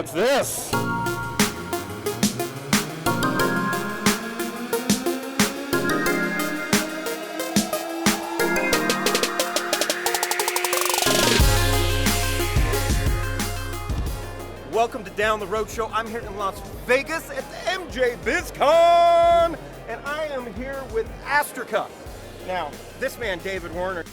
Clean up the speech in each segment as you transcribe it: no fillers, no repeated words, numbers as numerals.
What's this? Welcome to Down the Road Show. I'm here in Las Vegas at the MJ Biz Con, and I am here with Astrica. Now, this man, David Warner,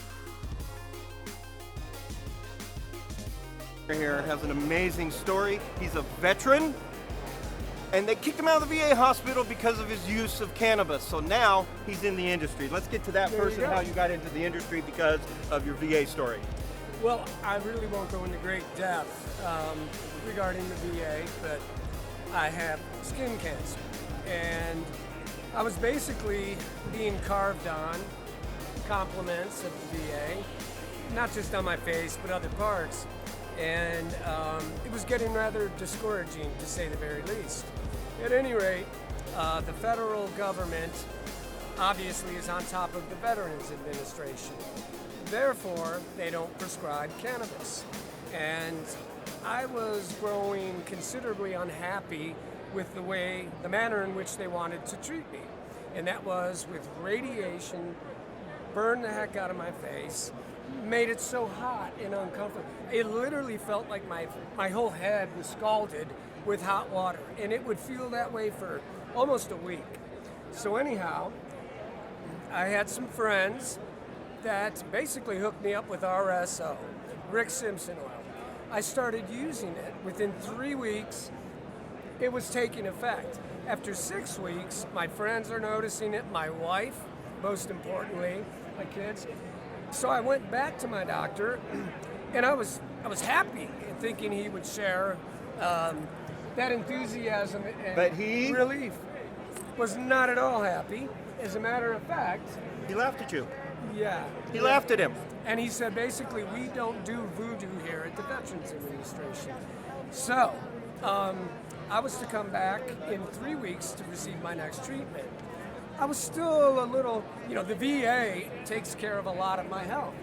here has an amazing story. He's a veteran, and they kicked him out of the VA hospital because of his use of cannabis. So now he's in the industry. Let's get to that first and how you got into the industry because of your VA story. Well, I really won't go into great depth regarding the VA, but I have skin cancer, and I was basically being carved on compliments of the VA, not just on my face, but other parts, and it was getting rather discouraging, to say the very least. At any rate, the federal government obviously is on top of the Veterans Administration. Therefore, they don't prescribe cannabis. And I was growing considerably unhappy with the manner in which they wanted to treat me. And that was with radiation, burned the heck out of my face, made it so hot and uncomfortable. It literally felt like my whole head was scalded with hot water. And it would feel that way for almost a week. So anyhow, I had some friends that basically hooked me up with RSO, Rick Simpson oil. I started using it. Within 3 weeks, it was taking effect. After 6 weeks, my friends are noticing it, my wife, most importantly, my kids. So I went back to my doctor, and I was happy, thinking he would share that enthusiasm and relief. Was not at all happy. As a matter of fact, He laughed at you. yeah. He laughed at him. And he said, basically, we don't do voodoo here at the Veterans Administration. So, I was to come back in 3 weeks to receive my next treatment. I was still a little, the VA takes care of a lot of my health.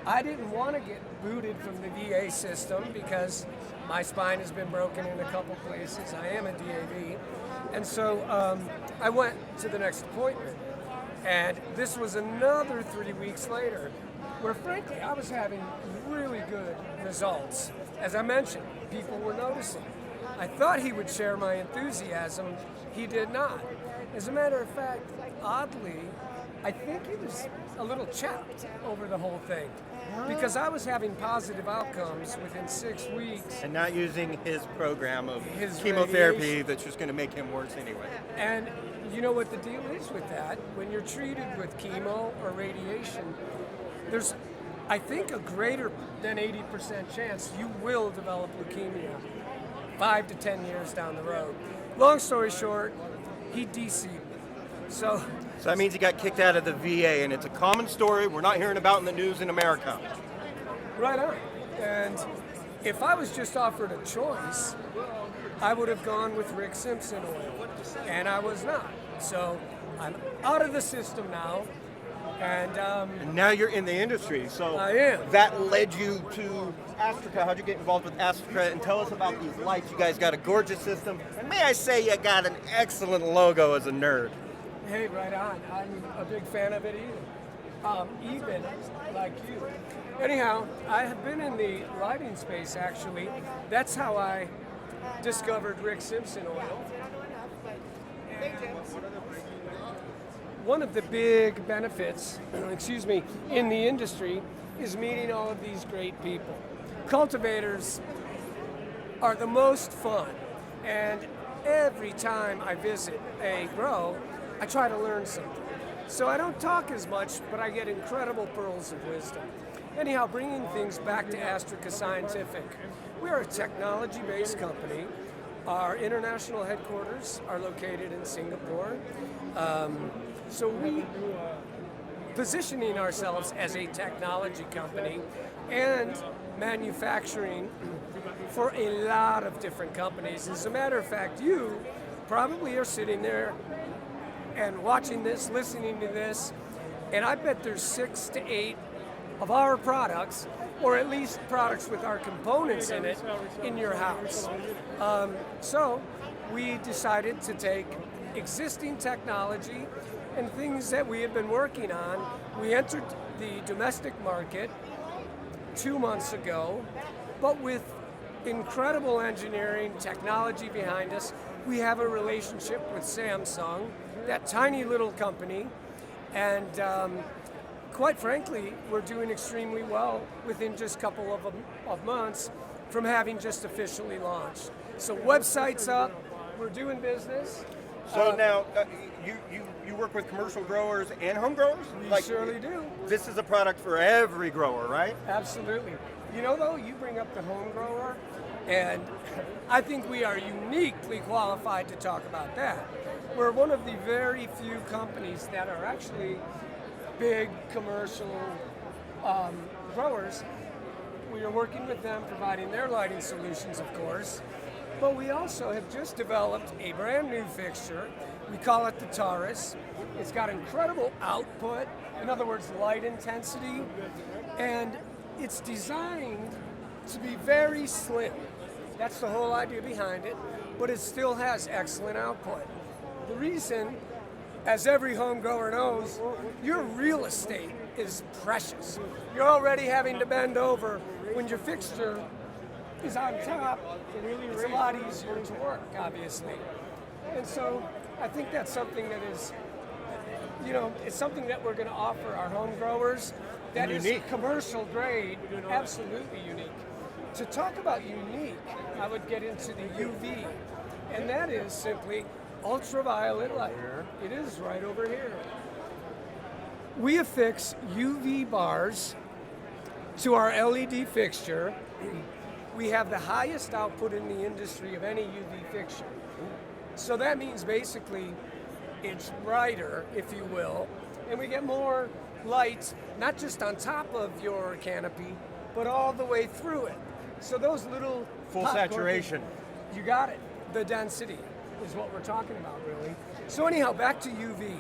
I didn't want to get booted from the VA system because my spine has been broken in a couple places. I am a DAV. And so I went to the next appointment. And this was another 3 weeks later, where frankly, I was having really good results. As I mentioned, people were noticing. I thought he would share my enthusiasm. He did not. As a matter of fact, oddly, I think he was a little chapped over the whole thing because I was having positive outcomes within 6 weeks. And not using his program of His chemotherapy radiation. that's just going to make him worse anyway. And you know what the deal is with that? When you're treated with chemo or radiation, there's, I think, a greater than 80% chance you will develop leukemia 5 to 10 years down the road. Long story short, he DC'd me. So that means he got kicked out of the VA, and it's a common story we're not hearing about in the news in America. right on. And if I was just offered a choice, I would have gone with Rick Simpson oil, and I was not. So I'm out of the system now, and And now you're in the industry, so I am. that led you to Astrica. How'd you get involved with Astrica? And tell us about these lights. You guys got a gorgeous system, and may I say you got an excellent logo as a nerd. Hey, right on. I'm a big fan of it even like you. Anyhow, I have been in the lighting space, actually. That's how I discovered Rick Simpson oil. One of the big benefits, in the industry is meeting all of these great people. Cultivators are the most fun, and every time I visit a grow, I try to learn something. So I don't talk as much, but I get incredible pearls of wisdom. Anyhow, bringing things back to Astrica Scientific, we are a technology-based company. Our international headquarters are located in Singapore. So we positioning ourselves as a technology company and manufacturing for a lot of different companies. As a matter of fact, you probably are sitting there and watching this, listening to this, and I bet there's 6 to 8 of our products or at least products with our components in it in your house. So we decided to take existing technology and things that we had been working on. We entered the domestic market 2 months ago, but with incredible engineering technology behind us. We have a relationship with Samsung, that tiny little company, and quite frankly, we're doing extremely well within just a couple of months from having just officially launched. So website's up, we're doing business. So now, you work with commercial growers and home growers? We surely do. This is a product for every grower, right? Absolutely. You know, though, you bring up the home grower, and I think we are uniquely qualified to talk about that. We're one of the very few companies that are actually big commercial growers. We are working with them, providing their lighting solutions, of course. But we also have just developed a brand new fixture. We call it the Taurus. It's got incredible output, in other words, light intensity, and it's designed to be very slim. That's the whole idea behind it, but it still has excellent output. The reason, as every home grower knows, your real estate is precious. You're already having to bend over when your fixture is on top. It's a lot easier to work, obviously. And so I think that's something that is, you know, it's something that we're going to offer our home growers that is commercial grade, absolutely unique. To talk about unique, I would get into the UV, and that is simply ultraviolet light. It is right over here. We affix UV bars to our LED fixture. We have the highest output in the industry of any UV fixture. So that means basically it's brighter, if you will, and we get more light, not just on top of your canopy, but all the way through it. So those little full saturation. You got it. The density is what we're talking about, really. So anyhow, back to UV.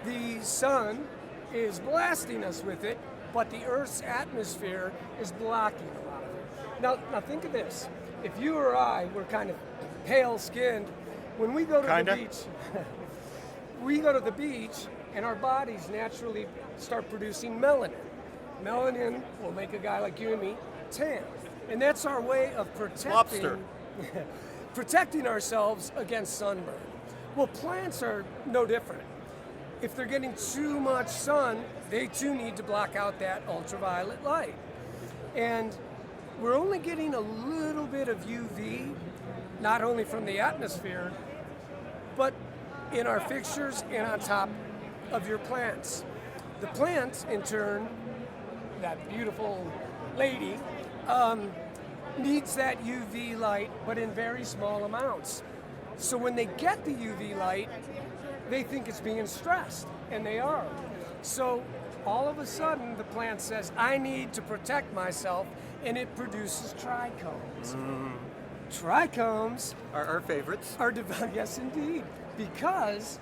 The sun is blasting us with it, but the Earth's atmosphere is blocking a lot of it. Now think of this. If you or I were kind of pale-skinned, when we go to the beach, we go to the beach and our bodies naturally start producing melanin. Melanin will make a guy like you and me tan. And that's our way of protecting ourselves against sunburn. Well, plants are no different. If they're getting too much sun, they too need to block out that ultraviolet light. And we're only getting a little bit of UV, not only from the atmosphere, but in our fixtures and on top of your plants. The plant, in turn, that beautiful lady, needs that UV light, but in very small amounts. So when they get the UV light, they think it's being stressed, and they are. So all of a sudden, the plant says, I need to protect myself, and it produces trichomes. Trichomes are our favorites. Yes, indeed, because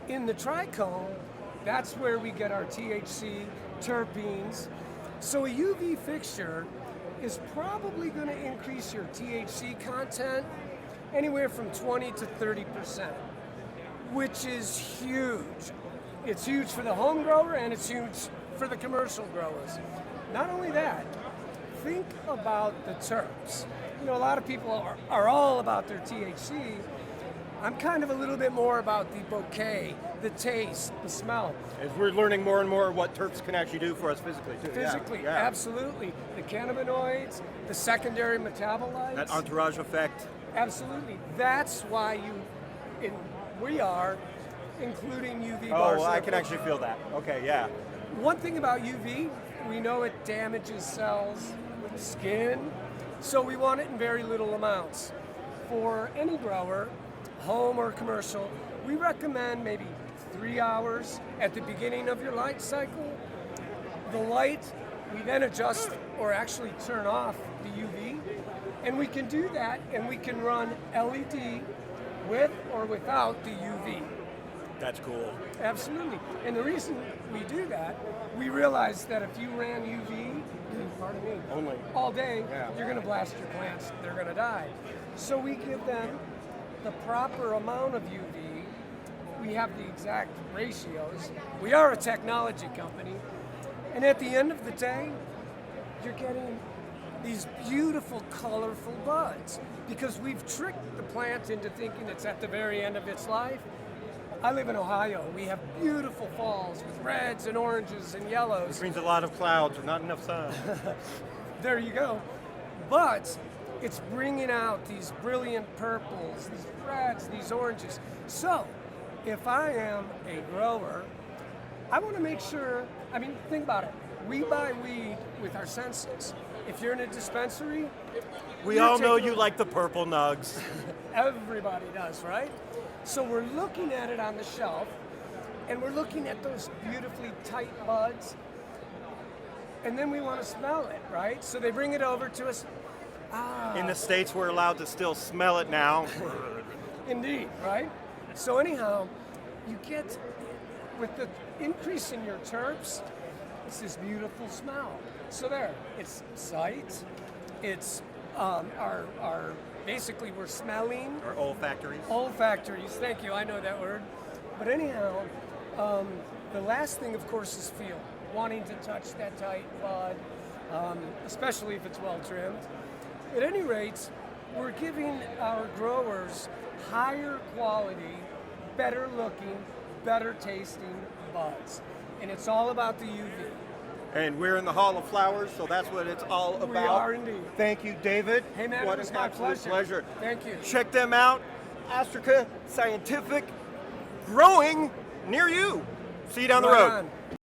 in the trichome, that's where we get our THC, terpenes. So a UV fixture is probably going to increase your THC content anywhere from 20 to 30%, which is huge. It's huge for the home grower and it's huge for the commercial growers. Not only that, think about the terps. You know, a lot of people are all about their THC. I'm kind of a little bit more about the bouquet, the taste, the smell. As we're learning more and more what terps can actually do for us physically, too. Physically, absolutely. The cannabinoids, the secondary metabolites. That entourage effect. Absolutely. That's why we are including UV bars. Oh, well, I can actually feel that. Okay, yeah. One thing about UV, we know it damages cells, skin, so we want it in very little amounts. For any grower, home or commercial, we recommend maybe 3 hours at the beginning of your light cycle. The light, we then adjust or actually turn off the UV, and we can do that and we can run LED with or without the UV. That's cool. Absolutely. And the reason we do that, we realize that if you ran UV only. all day, Yeah. you're going to blast your plants. They're going to die. So we give them the proper amount of UV. We have the exact ratios. We are a technology company. And at the end of the day, you're getting these beautiful, colorful buds because we've tricked the plant into thinking it's at the very end of its life. I live in Ohio. We have beautiful falls with reds and oranges and yellows. This means a lot of clouds and not enough sun. There you go. But it's bringing out these brilliant purples, these reds, these oranges. So if I am a grower, I want to make sure, I mean, think about it. We buy weed with our senses. If you're in a dispensary, We you're all know taking you like the purple nugs. Everybody does, right? So we're looking at it on the shelf, and we're looking at those beautifully tight buds, and then we want to smell it, right? So they bring it over to us. In the States, we're allowed to still smell it now. Indeed, right? So anyhow, you get, with the increase in your terps, it's this beautiful smell. So there, it's sight, it's our basically we're smelling. Or olfactories. Olfactories, thank you, I know that word. But anyhow, the last thing, of course, is feel. Wanting to touch that tight bud, especially if it's well trimmed. At any rate, we're giving our growers higher quality, better looking, better tasting buds. And it's all about the UV. And we're in the Hall of Flowers, so that's what it's all about. We are indeed. Thank you, David. Hey man, what it was an my absolute pleasure. Thank you. Check them out. Astrica Scientific, growing near you. See you down the Right road. on.